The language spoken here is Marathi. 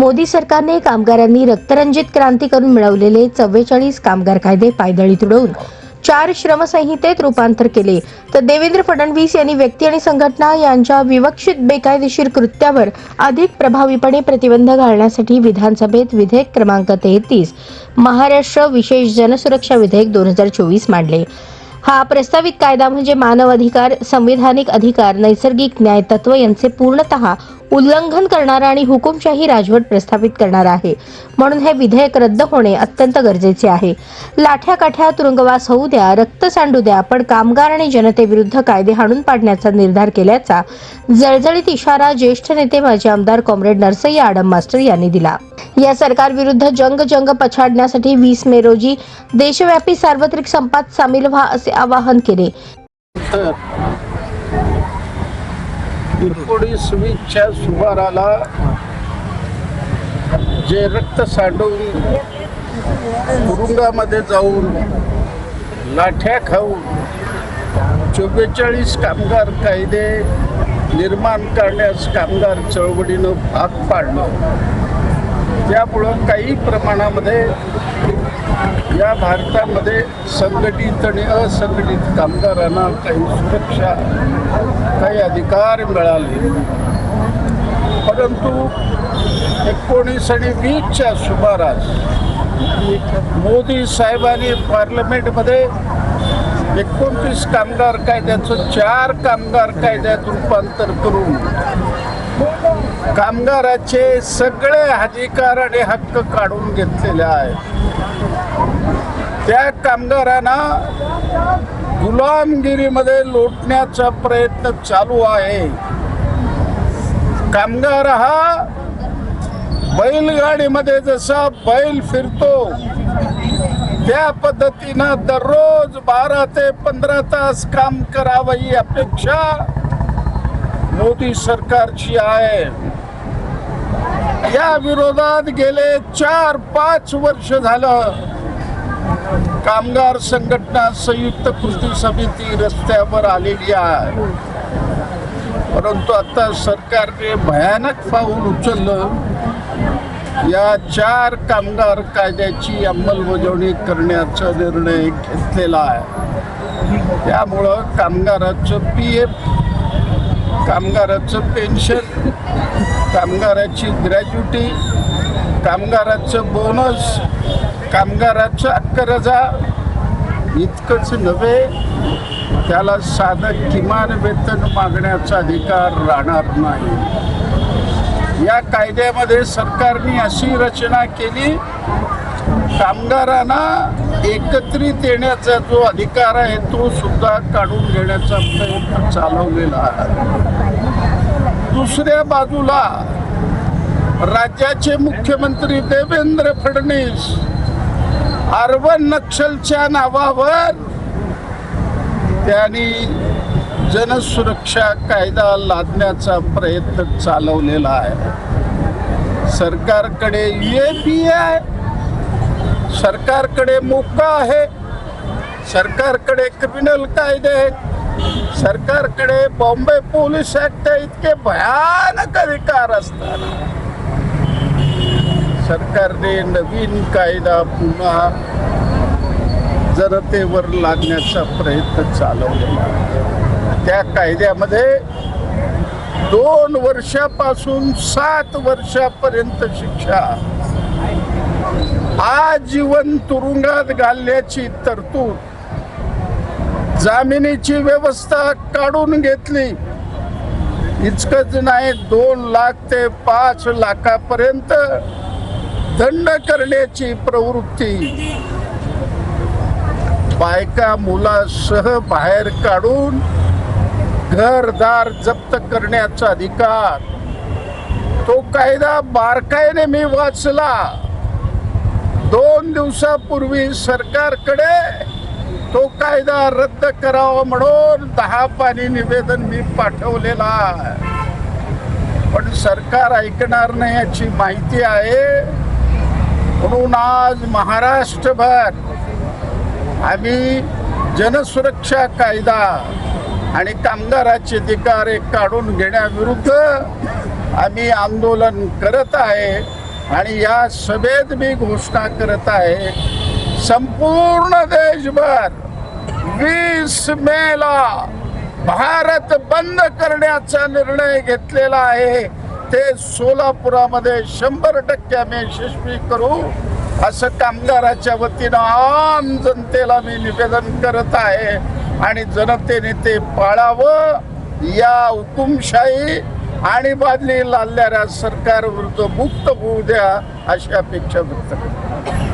मोदी सरकारने कामगारांनी रक्तरंजित क्रांती करून मिळवलेले 44 कामगार कायदे पायदळी तुडवून 4 श्रमसंहितेत रूपांतर केले, तर देवेंद्र फडणवीस यांनी व्यक्ती आणि संघटना यांच्या विवक्षित बेकायदेशीर कृत्यावर अधिक प्रभावीपणे प्रतिबंध घालण्यासाठी विधानसभेत विधेयक क्रमांक 33 महाराष्ट्र विशेष जनसुरक्षा विधेयक 2024 मांडले। हा प्रस्तावित कायदा म्हणजे मानव अधिकार, संविधानिक अधिकार, नैसर्गिक न्याय तत्व यांचे पूर्णतः उल्लंघन करणारा आणि हुकुमशाही राजवट प्रस्थापित करणारा आहे। म्हणून हे विधेयक रद्द होणे अत्यंत गरजेचे आहे। लाठ्या काठ्या तुरुंगवास होऊ द्या, रक्त सांडू द्या, पण कामगार आणि जनतेविरुद्ध कायदे हाणून पाडण्याचा निर्धार केल्याचा जळजळीत इशारा ज्येष्ठ नेते माजी आमदार कॉम्रेड नरसय्या आडम मास्टर यांनी दिला। या सरकारविरुद्ध जंग पछाडण्यासाठी 20 मे रोजी देशव्यापी सार्वत्रिक संपात सामील व्हा असे आवाहन केले। 1920च्या सुमाराला जे रक्त सांडून तुरुंगामध्ये जाऊन लाठ्या खाऊन 44 कामगार कायदे निर्माण करण्यास कामगार चळवळीनं भाग पाडलं। त्यामुळं काही प्रमाणामध्ये या भारतामध्ये संघटित आणि असंघटित कामगारांना काही सुरक्षा, काही अधिकार मिळाले। परंतु 19 आणि 20च्या सुमारास मोदी साहेबांनी पार्लमेंटमध्ये 29 कामगार कायद्याचं 4 कामगार कायद्यात रूपांतर करून कामगाराचे सगळे अधिकार आणि हक्क काढून घेतलेले आहेत। त्या कामगारांना गुलामगिरीमध्ये लोटण्याचा प्रयत्न चालू आहे। कामगार हा बैलगाडीमध्ये जसा बैल फिरतो त्या पद्धतीनं दररोज 12 ते 15 तास काम करावं ही अपेक्षा मोदी सरकारची आहे। या विरोधात गेले 4-5 वर्ष झालं कामगार संघटना संयुक्त कृती समिती रस्त्यावर आलेली आहे। परंतु आता सरकारने भयानक पाऊल उचललं। या 4 कामगार कायद्याची अंमलबजावणी करण्याचा निर्णय घेतलेला आहे। त्यामुळं कामगाराचं PF, कामगाराचं पेन्शन, कामगाराची ग्रॅज्युटी, कामगाराचं बोनस, कामगाराचं अक्करजा इतकंच नव्हे, त्याला साधं किमान वेतन मागण्याचा अधिकार राहणार नाही। या कायद्यामध्ये सरकारने अशी रचना केली, कामगारांना एकत्रित येण्याचा जो अधिकार आहे तो सुद्धा काढून घेण्याचा प्रयत्न चालवलेला आहे। दुसऱ्या बाजूला राज्याचे मुख्यमंत्री देवेंद्र फडणवीस अर्बन नक्षलच्या नावावर त्यांनी जनसुरक्षा कायदा लादण्याचा प्रयत्न चालवलेला आहे। सरकारकडे EAP आहे, सरकारकडे मोका आहे, सरकारकडे क्रिमिनल कायदे आहेत, सरकारकडे बॉम्बे पोलीस ऍक्ट इतके भयानक अधिकार असतात। सरकारने नवीन कायदा पुन्हा जनतेवर लादण्याचा प्रयत्न चालवलेला आहे। त्या कायद्यामध्ये 2 वर्षापासून 7 वर्षापर्यंत शिक्षा, आजीवन तुरुंगात घालण्याची तरतूद, जामिनीची व्यवस्था काढून घेतली। इतकंच नाही, 2 लाख ते 5 लाखापर्यंत दंड करण्याची प्रवृत्ती, बायका मुलासह बाहेर काढून घरदार जप्त करण्याचा अधिकार। तो कायदा बारकाईने मी वाचला। 2 दिवसापूर्वी सरकारकडे तो कायदा रद्द करावा म्हणून 10 पानी निवेदन मी पाठवलेला आहे, पण सरकार ऐकणार नाही याची माहिती आहे। म्हणून आज महाराष्ट्रभर आम्ही जनसुरक्षा कायदा आणि कामगाराचे अधिकार काढून घेण्याविरुद्ध आम्ही आंदोलन करत आहे। आणि या सभेत मी घोषणा करत आहे, संपूर्ण देशभर 20 मेला भारत बंद करण्याचा निर्णय घेतलेला आहे. ते सोलापुरामध्ये 100% आम्ही यशस्वी करू, असं कामगाराच्या वतीनं आम जनतेला मी निवेदन करत आहे. आणि जनतेने ते पाळावं, या हुकुमशाही आणि बादली लादणाऱ्या सरकारविरुद्ध मुक्त होऊ द्या, अशी अपेक्षा व्यक्त करतो.